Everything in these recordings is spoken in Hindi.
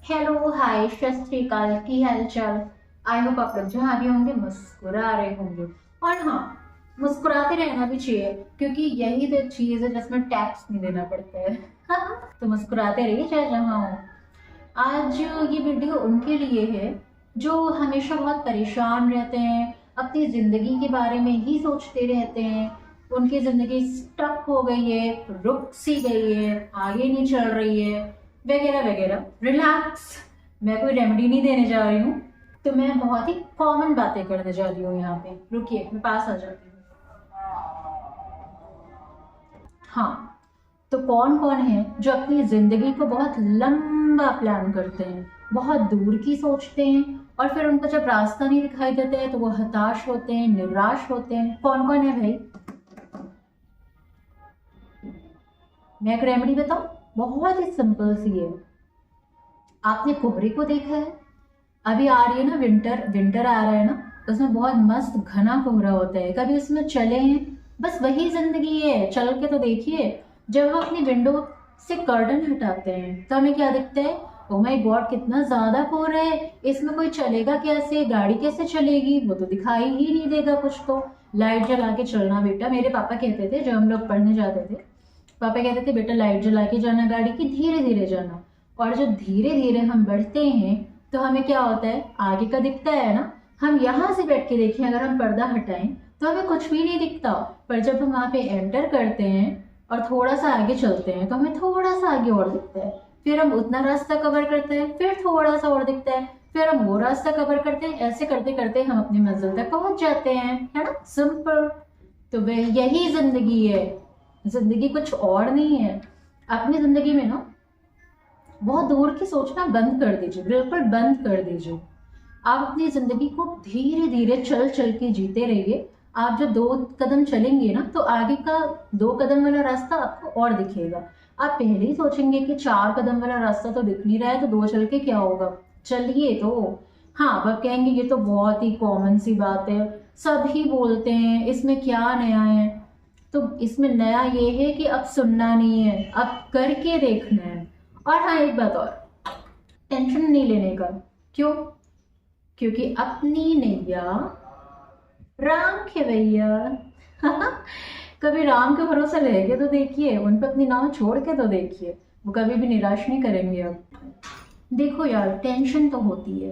हेलो हाय सत श्री अकाल की हाल चाल। आई होप आप लोग जहाँ भी होंगे मुस्कुरा रहे होंगे। और हाँ, मुस्कुराते रहना भी चाहिए क्योंकि यही तो चीज है जिसमें टैक्स नहीं देना पड़ता है। तो मुस्कुराते रहिए चाहे जहाँ हो। आज ये वीडियो उनके लिए है जो हमेशा बहुत परेशान रहते हैं, अपनी जिंदगी के बारे में ही सोचते रहते हैं। उनकी जिंदगी स्टक हो गई है, रुक सी गई है, आगे नहीं चल रही है, वगैरह वगैरह। रिलैक्स, मैं कोई रेमेडी नहीं देने जा रही हूँ। तो मैं बहुत ही कॉमन बातें करने जा रही हूँ यहाँ पे। रुकिए, मैं पास आ जाती हूँ। हाँ, तो कौन कौन है जो अपनी जिंदगी को बहुत लंबा प्लान करते हैं, बहुत दूर की सोचते हैं, और फिर उनको जब रास्ता नहीं दिखाई देता है तो वो हताश होते हैं, निराश होते हैं। कौन कौन है भाई? मैं एक रेमेडी बताऊं, बहुत ही सिंपल सी है। आपने कोहरे को देखा है? अभी आ रही है ना विंटर, विंटर आ रहा है ना, उसमें बहुत मस्त घना कोहरा होता है। कभी उसमें चले हैं? बस वही जिंदगी है, चल के तो देखिए। जब हम अपनी विंडो से कर्टन हटाते हैं तो हमें क्या दिखता है? ओ माय गॉड, कितना ज्यादा कोहरा है, इसमें कोई चलेगा कैसे, गाड़ी कैसे चलेगी, वो तो दिखाई ही नहीं देगा कुछ तो। लाइट जला के चलना बेटा, मेरे पापा कहते थे जब हम लोग पढ़ने जाते थे। पापा कहते थे बेटा लाइट जला के जाना गाड़ी की, धीरे धीरे जाना। और जब धीरे धीरे हम बढ़ते हैं तो हमें क्या होता है? आगे का दिखता है ना। हम यहाँ से बैठ के देखें, अगर हम पर्दा हटाएं तो हमें कुछ भी नहीं दिखता। पर जब हम वहां पे एंटर करते हैं और थोड़ा सा आगे चलते हैं तो हमें थोड़ा सा आगे और दिखता है। फिर हम उतना रास्ता कवर करते हैं, फिर थोड़ा सा और दिखता है, फिर हम वो रास्ता कवर करते हैं। ऐसे करते करते हम अपनी मंजिल तक पहुंच जाते हैं, है ना? सिंपल। तो वह यही जिंदगी है, जिंदगी कुछ और नहीं है। अपनी जिंदगी में ना बहुत दूर की सोचना बंद कर दीजिए, बिल्कुल बंद कर दीजिए। आप अपनी जिंदगी को धीरे धीरे चल चल के जीते रहिए। आप जब 2 कदम चलेंगे ना तो आगे का 2 कदम वाला रास्ता आपको और दिखेगा। आप पहले ही सोचेंगे कि 4 कदम वाला रास्ता तो दिख नहीं रहा है, तो 2 चल के क्या होगा, चलिए तो। हाँ, अब आप कहेंगे ये तो बहुत ही कॉमन सी बात है, सभी बोलते हैं, इसमें क्या नया है? तो इसमें नया ये है कि अब सुनना नहीं है, अब करके देखना है। और हाँ, एक बात और, टेंशन नहीं लेने का। क्यों? क्योंकि अपनी नैया राम के भैया। कभी राम के भरोसे रह के तो देखिए, उन पर अपनी नाव छोड़ के तो देखिए, वो कभी भी निराश नहीं करेंगे। अब देखो यार, टेंशन तो होती है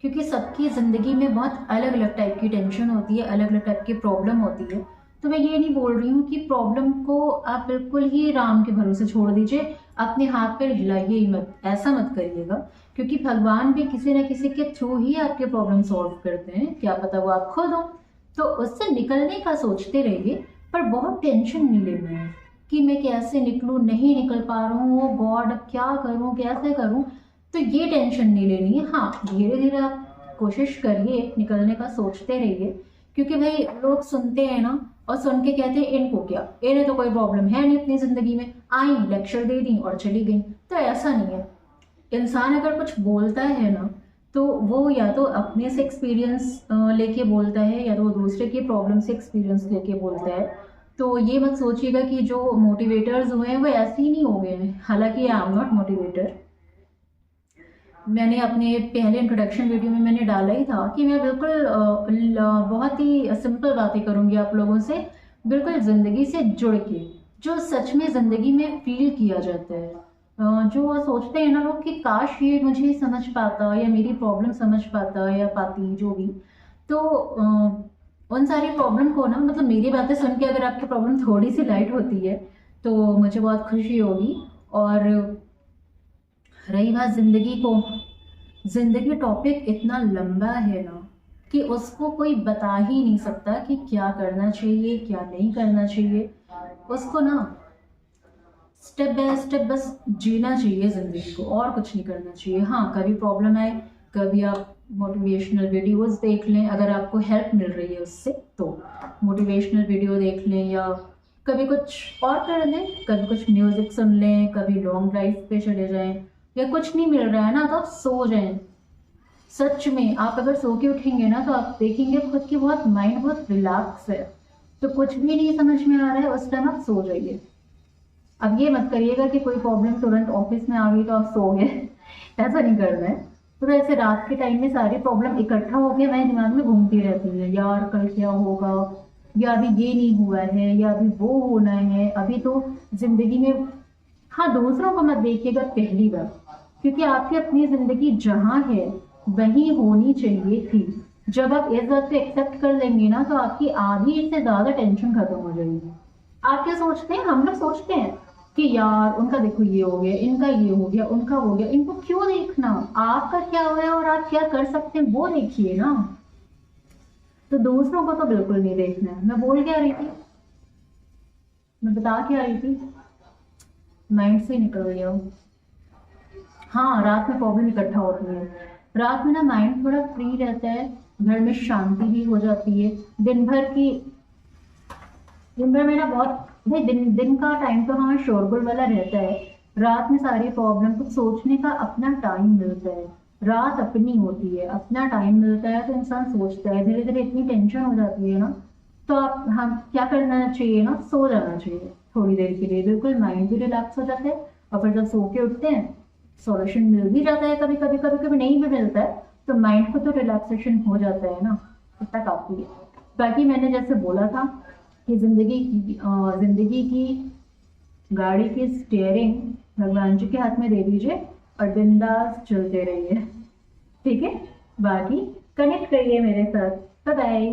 क्योंकि सबकी ज़िंदगी में बहुत अलग अलग टाइप की टेंशन होती है, अलग अलग टाइप की प्रॉब्लम होती है। तो मैं ये नहीं बोल रही हूँ कि प्रॉब्लम को आप बिल्कुल ही राम के भरोसे छोड़ दीजिए, अपने हाथ पैर हिलाइए ही मत, ऐसा मत करिएगा। क्योंकि भगवान भी किसी न किसी के थ्रू ही आपके प्रॉब्लम सॉल्व करते हैं, क्या पता वो आप खुद हो। तो उससे निकलने का सोचते रहिए, पर बहुत टेंशन नहीं लेना है कि मैं कैसे निकलूँ, नहीं निकल पा रहा हूँ, ओ गॉड अब क्या करूँ, कैसे करूँ। तो ये टेंशन नहीं लेनी है। हाँ, धीरे धीरे आप कोशिश करिए, निकलने का सोचते रहिए। क्योंकि भाई लोग सुनते हैं ना, और सुन के कहते हैं इनको क्या, इन्हें तो कोई प्रॉब्लम है नहीं अपनी जिंदगी में, आई लेक्चर दे दी और चली गई। तो ऐसा नहीं है। इंसान अगर कुछ बोलता है ना तो वो या तो अपने से एक्सपीरियंस लेके बोलता है, या तो वो दूसरे के प्रॉब्लम से एक्सपीरियंस लेके बोलता है। तो ये मत सोचिएगा कि जो मोटिवेटर्स हुए हैं वो ऐसे ही नहीं हो गए हैं। हालांकि आई एम नॉट मोटिवेटर। मैंने अपने पहले इंट्रोडक्शन वीडियो में मैंने डाला ही था कि मैं बिल्कुल बहुत ही सिंपल बातें करूंगी आप लोगों से, बिल्कुल ज़िंदगी से जुड़ के, जो सच में ज़िंदगी में फील किया जाता है। जो सोचते हैं ना लोग कि काश ये मुझे समझ पाता या मेरी प्रॉब्लम समझ पाता या पाती, जो भी। तो उन सारी प्रॉब्लम को ना, मतलब मेरी बातें सुन के अगर आपकी प्रॉब्लम थोड़ी सी लाइट होती है तो मुझे बहुत खुशी होगी। और रही बात जिंदगी को, जिंदगी टॉपिक इतना लंबा है ना कि उसको कोई बता ही नहीं सकता कि क्या करना चाहिए क्या नहीं करना चाहिए। उसको ना स्टेप बाय स्टेप बस जीना चाहिए जिंदगी को, और कुछ नहीं करना चाहिए। हाँ, कभी प्रॉब्लम आए, कभी आप मोटिवेशनल वीडियोस देख लें, अगर आपको हेल्प मिल रही है उससे तो मोटिवेशनल वीडियो देख लें, या कभी कुछ और कर लें, कभी कुछ म्यूजिक सुन लें, कभी लॉन्ग ड्राइव पे चले जाएं। या कुछ नहीं मिल रहा है ना तो आप सो जाएं। सच में आप अगर सो के उठेंगे ना तो आप देखेंगे खुद की बहुत माइंड बहुत रिलैक्स है। तो कुछ भी नहीं समझ में आ रहा है उस टाइम आप सो जाइए। अब ये मत करिएगा कि कोई प्रॉब्लम तुरंत ऑफिस में आ गई तो आप सो गए। ऐसा नहीं करना है। तो ऐसे रात के टाइम में सारी प्रॉब्लम इकट्ठा होकर मेरे दिमाग में घूमती रहती है, यार कल क्या होगा, या अभी ये नहीं हुआ है, या अभी वो होना है, अभी तो जिंदगी में। हाँ, दूसरों को मत देखिएगा पहली बार, क्योंकि आपकी अपनी जिंदगी जहाँ है वही होनी चाहिए थी। जब आप इस बात पे एक्सेप्ट कर लेंगे ना, तो आपकी आधी से ज्यादा टेंशन खत्म हो जाएगी। आप क्या सोचते हैं, हम लोग सोचते हैं कि यार उनका देखो ये हो गया, इनका ये हो गया, उनका हो गया, इनको क्यों देखना, आपका क्या हुआ है और आप क्या कर सकते हैं वो देखिए ना। तो दूसरों को तो बिल्कुल नहीं देखना है। मैं बोल क्या रही थी, मैं बता क्या रही थी, माइंड से निकल गया। हाँ, रात में प्रॉब्लम इकट्ठा होती है। रात में ना माइंड थोड़ा फ्री रहता है, घर में शांति भी हो जाती है। दिन भर में ना बहुत, भाई दिन दिन का टाइम तो हाँ शोरगुल वाला रहता है। रात में सारी प्रॉब्लम कुछ सोचने का अपना टाइम मिलता है। रात अपनी होती है, अपना टाइम मिलता है, तो इंसान सोचता है। धीरे धीरे इतनी टेंशन हो जाती है ना, तो आप हम क्या करना चाहिए ना, सो जाना चाहिए थोड़ी देर के लिए, बिल्कुल माइंड भी रिलैक्स हो जाता है। और फिर जब सो के उठते हैं, सॉल्यूशन मिल भी जाता है, कभी कभी कभी कभी नहीं भी मिलता है, तो माइंड को तो रिलैक्सेशन हो जाता है ना, इतना काफी है। बाकी मैंने जैसे बोला था कि जिंदगी की गाड़ी की स्टीयरिंग भगवान जी के हाथ में दे दीजिए और बिंदास चलते रहिए, ठीक है। बाकी कनेक्ट करिए मेरे साथ। Bye bye.